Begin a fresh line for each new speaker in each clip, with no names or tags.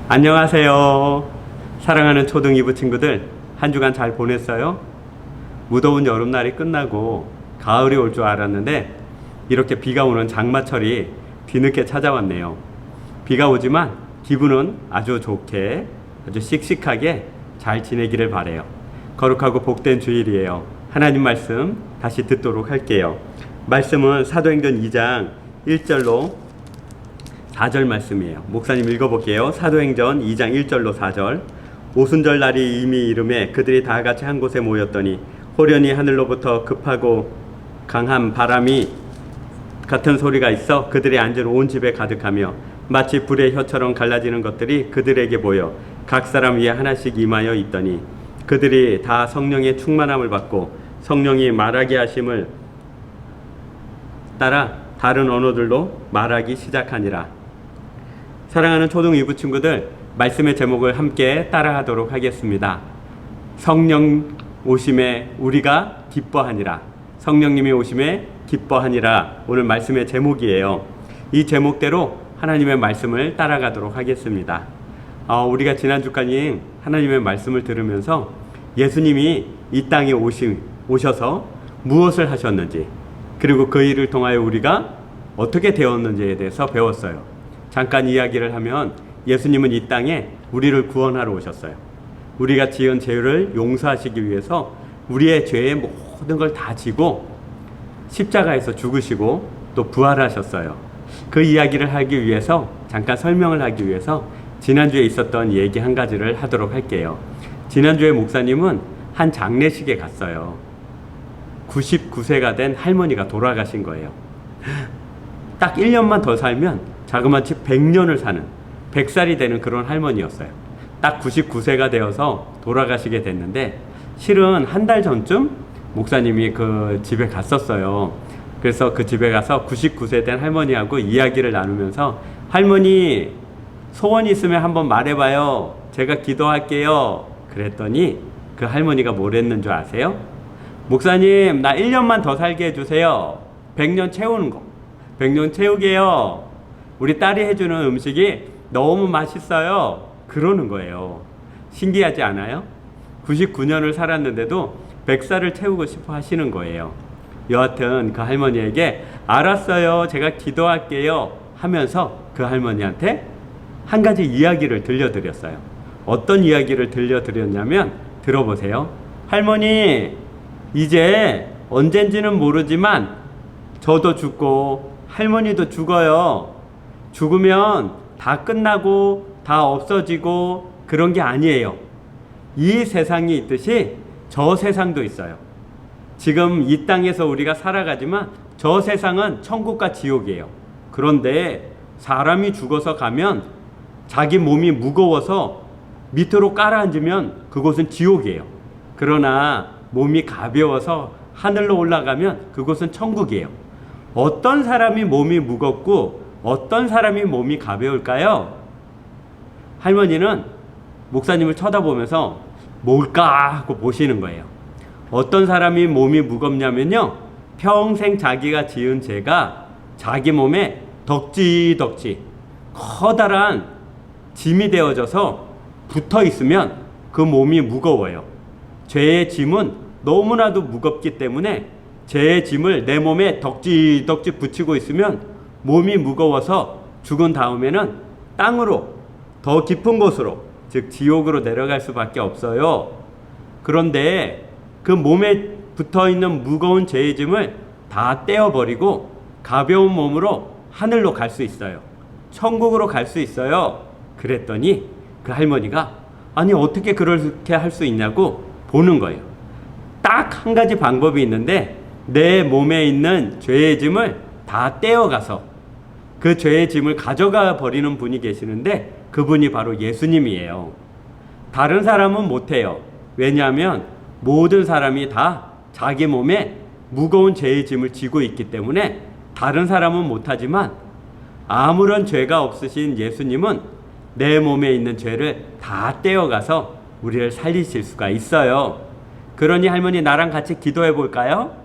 안녕하세요. 사랑하는 초등 2부 친구들, 한 주간 잘 보냈어요? 무더운 여름날이 끝나고 가을이 올 줄 알았는데 이렇게 비가 오는 장마철이 뒤늦게 찾아왔네요. 비가 오지만 기분은 아주 좋게, 아주 씩씩하게 잘 지내기를 바래요. 거룩하고 복된 주일이에요. 하나님 말씀 다시 듣도록 할게요. 말씀은 사도행전 2장 1절로 4절 말씀이에요. 목사님 읽어볼게요. 사도행전 2장 1절로 4절. 오순절 날이 이미 이름에 그들이 다 같이 한 곳에 모였더니 호련히 하늘로부터 급하고 강한 바람이 같은 소리가 있어 그들이 앉은 온 집에 가득하며 마치 불의 혀처럼 갈라지는 것들이 그들에게 보여 각 사람 위에 하나씩 임하여 있더니 그들이 다 성령의 충만함을 받고 성령이 말하게 하심을 따라 다른 언어들로 말하기 시작하니라. 사랑하는 초등 2부 친구들, 말씀의 제목을 함께 따라하도록 하겠습니다. 성령 오심에 우리가 기뻐하니라. 성령님이 오심에 기뻐하니라. 오늘 말씀의 제목이에요. 이 제목대로 하나님의 말씀을 따라가도록 하겠습니다. 우리가 지난주까지 하나님의 말씀을 들으면서 예수님이 이 땅에 오셔서 무엇을 하셨는지, 그리고 그 일을 통하여 우리가 어떻게 되었는지에 대해서 배웠어요. 잠깐 이야기를 하면 예수님은 이 땅에 우리를 구원하러 오셨어요. 우리가 지은 죄를 용서하시기 위해서 우리의 죄의 모든 걸 다 지고 십자가에서 죽으시고 또 부활하셨어요. 그 이야기를 하기 위해서, 잠깐 설명을 하기 위해서 지난주에 있었던 얘기 한 가지를 하도록 할게요. 지난주에 목사님은 한 장례식에 갔어요. 99세가 된 할머니가 돌아가신 거예요. 딱 1년만 더 살면 자그마치 100년을 사는, 100살이 되는 그런 할머니였어요. 딱 99세가 되어서 돌아가시게 됐는데, 실은 한 달 전쯤 목사님이 그 집에 갔었어요. 그래서 그 집에 가서 99세 된 할머니하고 이야기를 나누면서, 할머니 소원 있으면 한번 말해봐요. 제가 기도할게요. 그랬더니 그 할머니가 뭘 했는 줄 아세요? 목사님, 나 1년만 더 살게 해주세요. 100년 채우는 거. 100년 채우게요. 우리 딸이 해주는 음식이 너무 맛있어요. 그러는 거예요. 신기하지 않아요? 99년을 살았는데도 100살을 채우고 싶어 하시는 거예요. 여하튼 그 할머니에게 알았어요, 제가 기도할게요 하면서 그 할머니한테 한 가지 이야기를 들려드렸어요. 어떤 이야기를 들려드렸냐면, 들어보세요. 할머니, 이제 언젠지는 모르지만 저도 죽고 할머니도 죽어요. 죽으면 다 끝나고 다 없어지고 그런 게 아니에요. 이 세상이 있듯이 저 세상도 있어요. 지금 이 땅에서 우리가 살아가지만 저 세상은 천국과 지옥이에요. 그런데 사람이 죽어서 가면 자기 몸이 무거워서 밑으로 깔아앉으면 그곳은 지옥이에요. 그러나 몸이 가벼워서 하늘로 올라가면 그곳은 천국이에요. 어떤 사람이 몸이 무겁고 어떤 사람이 몸이 가벼울까요? 할머니는 목사님을 쳐다보면서 뭘까 하고 보시는 거예요. 어떤 사람이 몸이 무겁냐면요, 평생 자기가 지은 죄가 자기 몸에 덕지덕지 커다란 짐이 되어져서 붙어 있으면 그 몸이 무거워요. 죄의 짐은 너무나도 무겁기 때문에 죄의 짐을 내 몸에 덕지덕지 붙이고 있으면 몸이 무거워서 죽은 다음에는 땅으로, 더 깊은 곳으로, 즉 지옥으로 내려갈 수밖에 없어요. 그런데 그 몸에 붙어있는 무거운 죄의 짐을 다 떼어버리고 가벼운 몸으로 하늘로 갈 수 있어요. 천국으로 갈 수 있어요. 그랬더니 그 할머니가, 아니 어떻게 그렇게 할 수 있냐고 보는 거예요. 딱 한 가지 방법이 있는데, 내 몸에 있는 죄의 짐을 다 떼어가서 그 죄의 짐을 가져가 버리는 분이 계시는데, 그분이 바로 예수님이에요. 다른 사람은 못해요. 왜냐하면 모든 사람이 다 자기 몸에 무거운 죄의 짐을 지고 있기 때문에 다른 사람은 못하지만, 아무런 죄가 없으신 예수님은 내 몸에 있는 죄를 다 떼어가서 우리를 살리실 수가 있어요. 그러니 할머니, 나랑 같이 기도해 볼까요?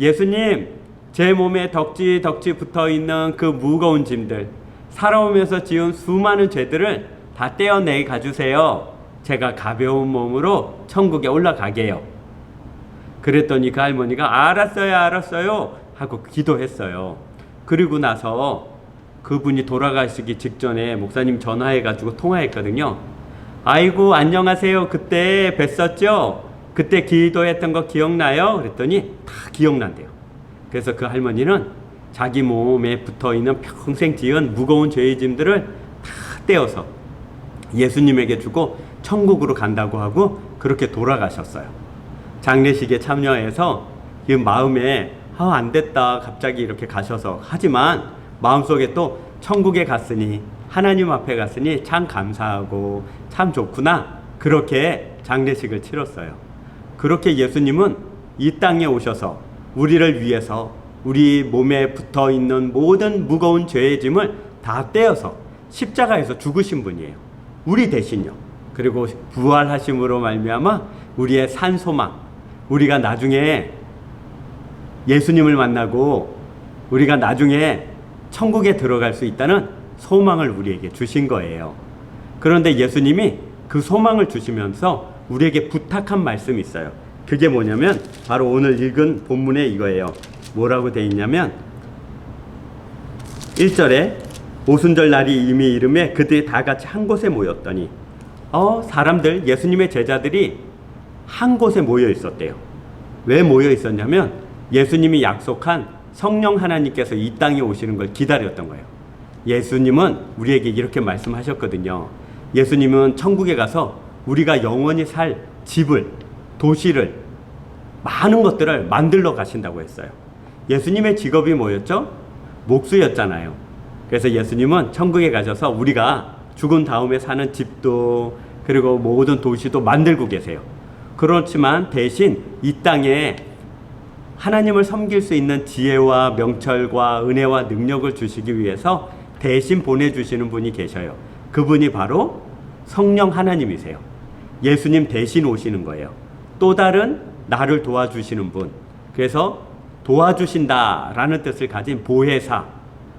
예수님, 제 몸에 덕지 붙어 있는 그 무거운 짐들, 살아오면서 지은 수많은 죄들을 다 떼어내 가주세요. 제가 가벼운 몸으로 천국에 올라가게요. 그랬더니 그 할머니가 알았어요 하고 기도했어요. 그리고 나서 그분이 돌아가시기 직전에 목사님 전화해가지고 통화했거든요. 아이고 안녕하세요. 그때 뵀었죠? 그때 기도했던 거 기억나요? 그랬더니 다 기억난대요. 그래서 그 할머니는 자기 몸에 붙어있는 평생 지은 무거운 죄의 짐들을 다 떼어서 예수님에게 주고 천국으로 간다고 하고 그렇게 돌아가셨어요. 장례식에 참여해서 이 마음에 안 됐다 갑자기 이렇게 가셔서, 하지만 마음속에 또 천국에 갔으니, 하나님 앞에 갔으니 참 감사하고 참 좋구나, 그렇게 장례식을 치렀어요. 그렇게 예수님은 이 땅에 오셔서 우리를 위해서 우리 몸에 붙어있는 모든 무거운 죄의 짐을 다 떼어서 십자가에서 죽으신 분이에요. 우리 대신요. 그리고 부활하심으로 말미암아 우리의 산 소망, 우리가 나중에 예수님을 만나고 우리가 나중에 천국에 들어갈 수 있다는 소망을 우리에게 주신 거예요. 그런데 예수님이 그 소망을 주시면서 우리에게 부탁한 말씀이 있어요. 그게 뭐냐면 바로 오늘 읽은 본문에 이거예요. 뭐라고 돼 있냐면 1절에 오순절 날이 이미 이르매 그들이 다 같이 한 곳에 모였더니, 사람들, 예수님의 제자들이 한 곳에 모여 있었대요. 왜 모여 있었냐면 예수님이 약속한 성령 하나님께서 이 땅에 오시는 걸 기다렸던 거예요. 예수님은 우리에게 이렇게 말씀하셨거든요. 예수님은 천국에 가서 우리가 영원히 살 집을, 도시를, 많은 것들을 만들러 가신다고 했어요. 예수님의 직업이 뭐였죠? 목수였잖아요. 그래서 예수님은 천국에 가셔서 우리가 죽은 다음에 사는 집도, 그리고 모든 도시도 만들고 계세요. 그렇지만 대신 이 땅에 하나님을 섬길 수 있는 지혜와 명철과 은혜와 능력을 주시기 위해서 대신 보내주시는 분이 계셔요. 그분이 바로 성령 하나님이세요. 예수님 대신 오시는 거예요. 또 다른 나를 도와주시는 분. 그래서 도와주신다라는 뜻을 가진 보혜사,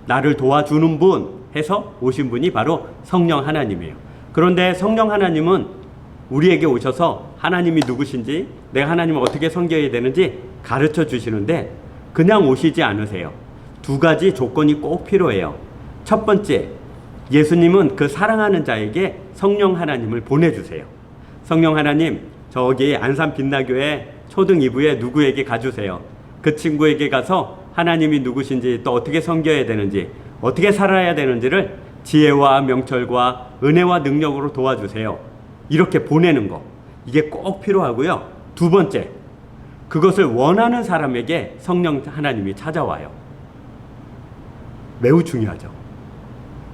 나를 도와주는 분 해서 오신 분이 바로 성령 하나님이에요. 그런데 성령 하나님은 우리에게 오셔서 하나님이 누구신지, 내가 하나님을 어떻게 섬겨야 되는지 가르쳐 주시는데 그냥 오시지 않으세요. 두 가지 조건이 꼭 필요해요. 첫 번째, 예수님은 그 사랑하는 자에게 성령 하나님을 보내주세요. 성령 하나님, 저기 안산 빛나교회 초등 2부에 누구에게 가주세요. 그 친구에게 가서 하나님이 누구신지, 또 어떻게 섬겨야 되는지, 어떻게 살아야 되는지를 지혜와 명철과 은혜와 능력으로 도와주세요. 이렇게 보내는 거, 이게 꼭 필요하고요. 두 번째, 그것을 원하는 사람에게 성령 하나님이 찾아와요. 매우 중요하죠.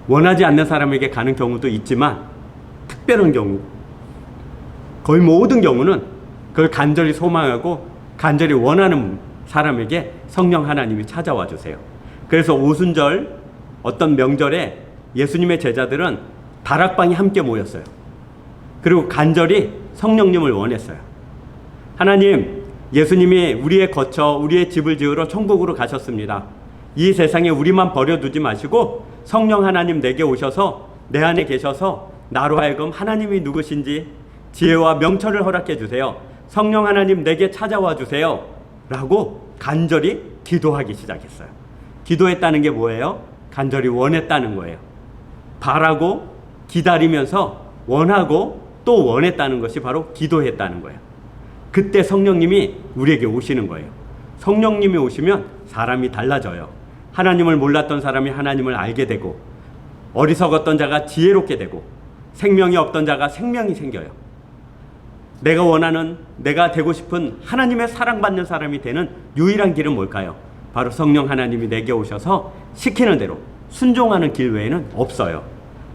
원하지 않는 사람에게 가는 경우도 있지만 특별한 경우, 거의 모든 경우는 그걸 간절히 소망하고 간절히 원하는 사람에게 성령 하나님이 찾아와 주세요. 그래서 오순절 어떤 명절에 예수님의 제자들은 다락방에 함께 모였어요. 그리고 간절히 성령님을 원했어요. 하나님, 예수님이 우리의 거처, 우리의 집을 지으러 천국으로 가셨습니다. 이 세상에 우리만 버려두지 마시고 성령 하나님 내게 오셔서 내 안에 계셔서 나로 하여금 하나님이 누구신지 지혜와 명철을 허락해 주세요. 성령 하나님 내게 찾아와 주세요. 라고 간절히 기도하기 시작했어요. 기도했다는 게 뭐예요? 간절히 원했다는 거예요. 바라고 기다리면서 원하고 또 원했다는 것이 바로 기도했다는 거예요. 그때 성령님이 우리에게 오시는 거예요. 성령님이 오시면 사람이 달라져요. 하나님을 몰랐던 사람이 하나님을 알게 되고, 어리석었던 자가 지혜롭게 되고, 생명이 없던 자가 생명이 생겨요. 내가 원하는, 내가 되고 싶은 하나님의 사랑받는 사람이 되는 유일한 길은 뭘까요? 바로 성령 하나님이 내게 오셔서 시키는 대로 순종하는 길 외에는 없어요.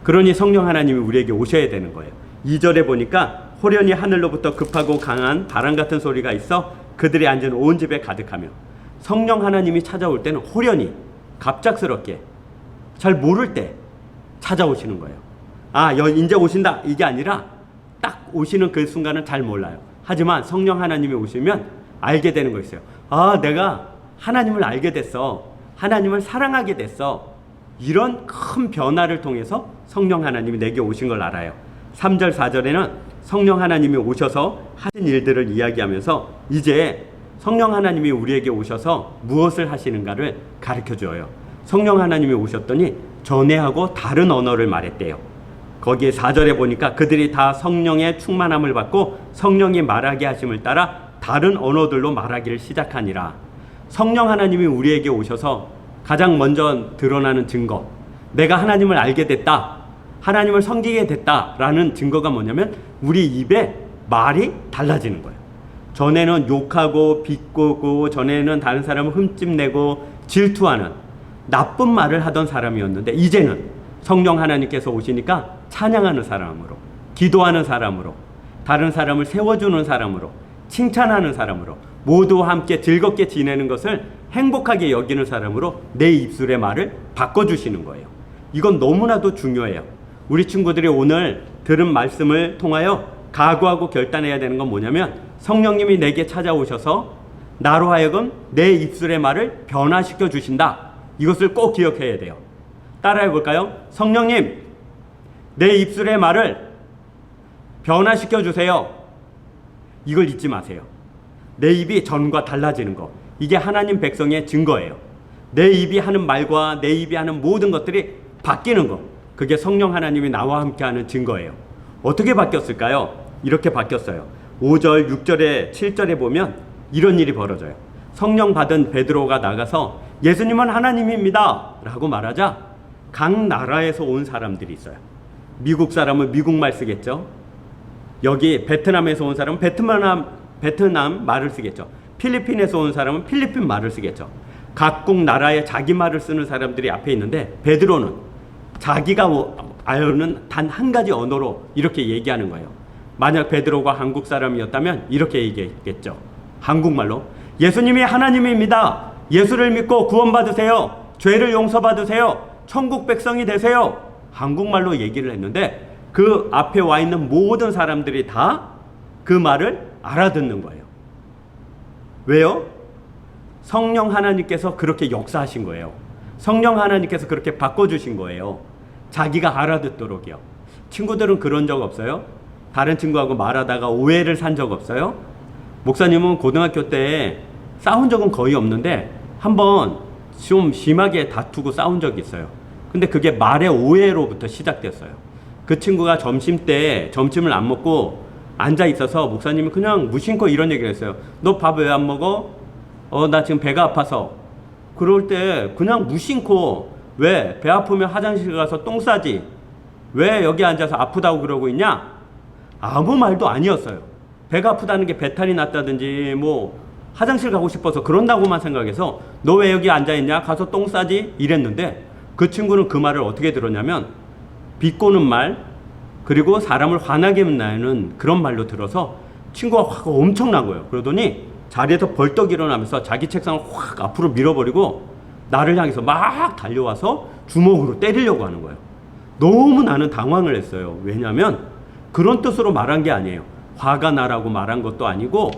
그러니 성령 하나님이 우리에게 오셔야 되는 거예요. 2절에 보니까 호련히 하늘로부터 급하고 강한 바람 같은 소리가 있어 그들이 앉은 온 집에 가득하며, 성령 하나님이 찾아올 때는 호련히, 갑작스럽게, 잘 모를 때 찾아오시는 거예요. 이제 오신다, 이게 아니라 딱 오시는 그 순간은 잘 몰라요. 하지만 성령 하나님이 오시면 알게 되는 거 있어요. 내가 하나님을 알게 됐어. 하나님을 사랑하게 됐어. 이런 큰 변화를 통해서 성령 하나님이 내게 오신 걸 알아요. 3절 4절에는 성령 하나님이 오셔서 하신 일들을 이야기하면서 이제 성령 하나님이 우리에게 오셔서 무엇을 하시는가를 가르쳐줘요. 성령 하나님이 오셨더니 전에하고 다른 언어를 말했대요. 거기에 4절에 보니까 그들이 다 성령의 충만함을 받고 성령이 말하게 하심을 따라 다른 언어들로 말하기를 시작하니라. 성령 하나님이 우리에게 오셔서 가장 먼저 드러나는 증거, 내가 하나님을 알게 됐다, 하나님을 섬기게 됐다라는 증거가 뭐냐면 우리 입에 말이 달라지는 거예요. 전에는 욕하고 비꼬고, 전에는 다른 사람을 흠집내고 질투하는 나쁜 말을 하던 사람이었는데 이제는 성령 하나님께서 오시니까 찬양하는 사람으로, 기도하는 사람으로, 다른 사람을 세워주는 사람으로, 칭찬하는 사람으로, 모두와 함께 즐겁게 지내는 것을 행복하게 여기는 사람으로 내 입술의 말을 바꿔주시는 거예요. 이건 너무나도 중요해요. 우리 친구들이 오늘 들은 말씀을 통하여 각오하고 결단해야 되는 건 뭐냐면 성령님이 내게 찾아오셔서 나로 하여금 내 입술의 말을 변화시켜 주신다. 이것을 꼭 기억해야 돼요. 따라해 볼까요? 성령님, 내 입술의 말을 변화시켜 주세요. 이걸 잊지 마세요. 내 입이 전과 달라지는 거, 이게 하나님 백성의 증거예요. 내 입이 하는 말과 내 입이 하는 모든 것들이 바뀌는 거, 그게 성령 하나님이 나와 함께하는 증거예요. 어떻게 바뀌었을까요? 이렇게 바뀌었어요. 5절, 6절에 7절에 보면 이런 일이 벌어져요. 성령 받은 베드로가 나가서 예수님은 하나님입니다 라고 말하자 각 나라에서 온 사람들이 있어요. 미국 사람은 미국말 쓰겠죠. 여기 베트남에서 온 사람은 베트남 말을 쓰겠죠. 필리핀에서 온 사람은 필리핀 말을 쓰겠죠. 각국 나라의 자기 말을 쓰는 사람들이 앞에 있는데 베드로는 자기가 아는 단 한 가지 언어로 이렇게 얘기하는 거예요. 만약 베드로가 한국 사람이었다면 이렇게 얘기했겠죠. 한국말로 예수님이 하나님입니다. 예수를 믿고 구원받으세요. 죄를 용서받으세요. 천국 백성이 되세요. 한국말로 얘기를 했는데 그 앞에 와 있는 모든 사람들이 다 그 말을 알아듣는 거예요. 왜요? 성령 하나님께서 그렇게 역사하신 거예요. 성령 하나님께서 그렇게 바꿔주신 거예요. 자기가 알아듣도록요. 친구들은 그런 적 없어요? 다른 친구하고 말하다가 오해를 산 적 없어요? 목사님은 고등학교 때 싸운 적은 거의 없는데 한번 좀 심하게 다투고 싸운 적이 있어요. 근데 그게 말의 오해로부터 시작됐어요. 그 친구가 점심 때 점심을 안 먹고 앉아 있어서 목사님이 그냥 무심코 이런 얘기를 했어요. 너 밥 왜 안 먹어? 나 지금 배가 아파서. 그럴 때 그냥 무심코 왜 배 아프면 화장실 가서 똥 싸지? 왜 여기 앉아서 아프다고 그러고 있냐? 아무 말도 아니었어요. 배가 아프다는 게 배탈이 났다든지 뭐 화장실 가고 싶어서 그런다고만 생각해서 너 왜 여기 앉아있냐? 가서 똥 싸지? 이랬는데 그 친구는 그 말을 어떻게 들었냐면 비꼬는 말, 그리고 사람을 화나게 만드는 그런 말로 들어서 친구가 화가 엄청난 거예요. 그러더니 자리에서 벌떡 일어나면서 자기 책상을 확 앞으로 밀어버리고 나를 향해서 막 달려와서 주먹으로 때리려고 하는 거예요. 너무 나는 당황을 했어요. 왜냐하면 그런 뜻으로 말한 게 아니에요. 화가 나라고 말한 것도 아니고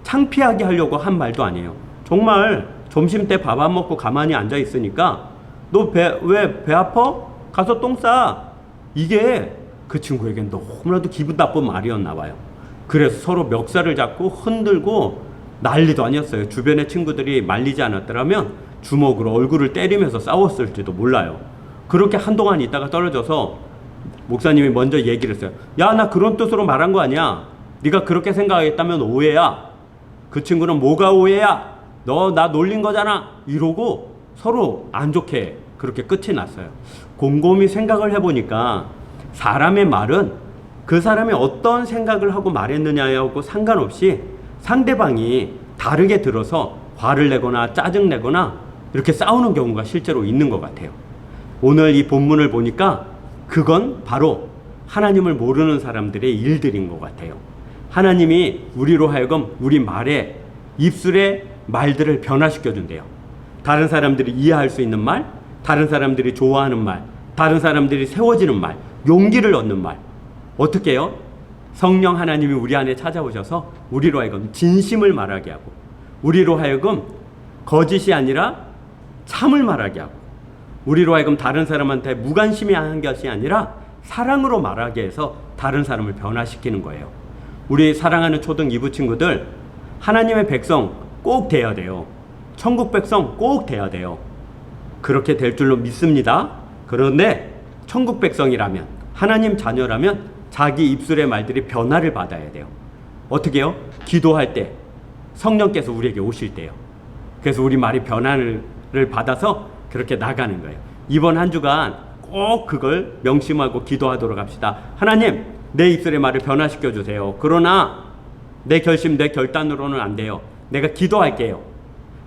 창피하게 하려고 한 말도 아니에요. 정말 점심때 밥 안 먹고 가만히 앉아 있으니까 너 왜 배 아파? 가서 똥 싸. 이게 그 친구에겐 너무나도 기분 나쁜 말이었나 봐요. 그래서 서로 멱살을 잡고 흔들고 난리도 아니었어요. 주변의 친구들이 말리지 않았더라면 주먹으로 얼굴을 때리면서 싸웠을지도 몰라요. 그렇게 한동안 있다가 떨어져서 목사님이 먼저 얘기를 했어요. 야, 나 그런 뜻으로 말한 거 아니야. 네가 그렇게 생각했다면 오해야. 그 친구는 뭐가 오해야? 너 나 놀린 거잖아. 이러고 서로 안 좋게 그렇게 끝이 났어요. 곰곰이 생각을 해보니까 사람의 말은 그 사람이 어떤 생각을 하고 말했느냐하고 상관없이 상대방이 다르게 들어서 화를 내거나 짜증내거나 이렇게 싸우는 경우가 실제로 있는 것 같아요. 오늘 이 본문을 보니까 그건 바로 하나님을 모르는 사람들의 일들인 것 같아요. 하나님이 우리로 하여금 우리 말에 입술의 말들을 변화시켜 준대요. 다른 사람들이 이해할 수 있는 말, 다른 사람들이 좋아하는 말, 다른 사람들이 세워지는 말, 용기를 얻는 말. 어떻게 해요? 성령 하나님이 우리 안에 찾아오셔서 우리로 하여금 진심을 말하게 하고 우리로 하여금 거짓이 아니라 참을 말하게 하고, 우리로 하여금 다른 사람한테 무관심해 한 것이 아니라 사랑으로 말하게 해서 다른 사람을 변화시키는 거예요. 우리 사랑하는 초등 2부 친구들, 하나님의 백성 꼭 돼야 돼요. 천국 백성 꼭 돼야 돼요. 그렇게 될 줄로 믿습니다. 그런데 천국 백성이라면, 하나님 자녀라면 자기 입술의 말들이 변화를 받아야 돼요. 어떻게 해요? 기도할 때 성령께서 우리에게 오실 때요. 그래서 우리 말이 변화를 받아서 그렇게 나가는 거예요. 이번 한 주간 꼭 그걸 명심하고 기도하도록 합시다. 하나님, 내 입술의 말을 변화시켜 주세요. 그러나 내 결심, 내 결단으로는 안 돼요. 내가 기도할게요.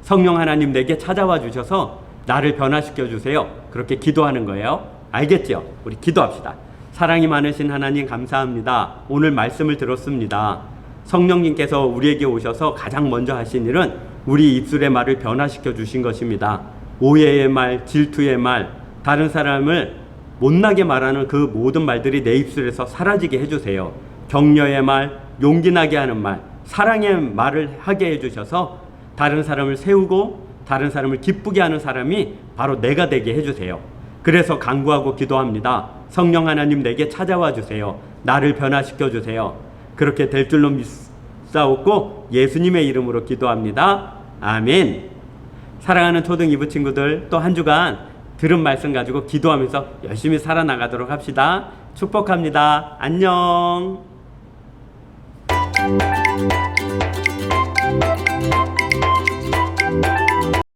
성령 하나님 내게 찾아와 주셔서 나를 변화시켜 주세요. 그렇게 기도하는 거예요. 알겠죠? 우리 기도합시다. 사랑이 많으신 하나님 감사합니다. 오늘 말씀을 들었습니다. 성령님께서 우리에게 오셔서 가장 먼저 하신 일은 우리 입술의 말을 변화시켜 주신 것입니다. 오해의 말, 질투의 말, 다른 사람을 못나게 말하는 그 모든 말들이 내 입술에서 사라지게 해주세요. 격려의 말, 용기 나게 하는 말, 사랑의 말을 하게 해주셔서 다른 사람을 세우고 다른 사람을 기쁘게 하는 사람이 바로 내가 되게 해주세요. 그래서 간구하고 기도합니다. 성령 하나님 내게 찾아와 주세요. 나를 변화시켜 주세요. 그렇게 될 줄로 믿사옵고 예수님의 이름으로 기도합니다. 아멘. 사랑하는 초등 2부 친구들, 또 한 주간 들은 말씀 가지고 기도하면서 열심히 살아나가도록 합시다. 축복합니다. 안녕.